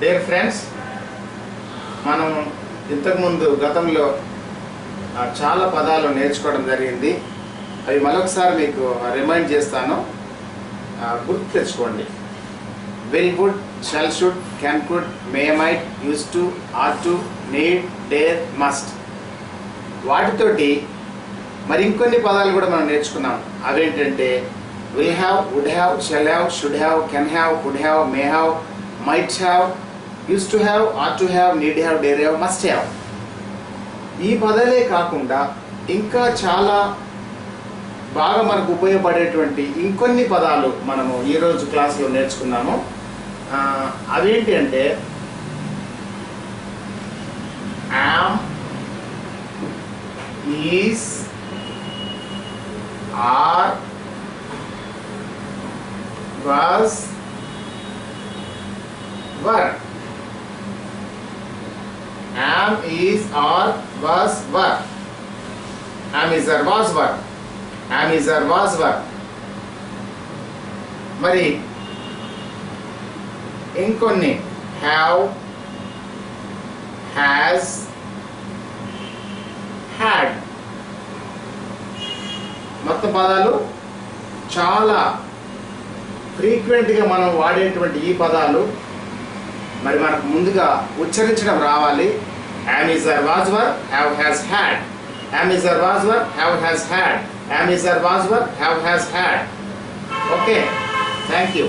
Dear friends, మనం ఇంతకుముందు గతంలో చాలా పదాలు నేర్చుకోవడం జరిగింది. అవి మరొకసారి మీకు రిమైండ్ చేస్తాను, గుర్తు తెచ్చుకోండి. Will, would, shall, should, can, could, may, might, use to, ought to, need, dare, must. వాటితోటి మరి ఇంకొన్ని పదాలు కూడా మనం నేర్చుకున్నాం. అవేంటంటే will have, would have, shall have, should have, can have, could have, may have, might have, use to have, ought to have, need have, dare have, must have. ఈ పదాలే కాకుండా ఇంకా చాలా బాగా మనకు ఉపయోగపడేటువంటి ఇంకొన్ని పదాలు మనము ఈరోజు క్లాస్లో నేర్చుకున్నాము. అవేంటి అంటే am, is, are, was, were. Am, is, are, was, were. Am, is, are, was, were. Am, is, are, was, were. మరి ఇంకొన్ని have, has, had. మొత్తం పదాలు చాలా ఫ్రీక్వెంట్గా మనం వాడేటువంటి ఈ పదాలు మరి మనకు ముందుగా ఉచ్చరించడం రావాలి. Am, is, are, was, were, have, has, had. Am, is, are, was, were, have, has, had. Am, is, are, was, were, have, has, had. Okay, thank you.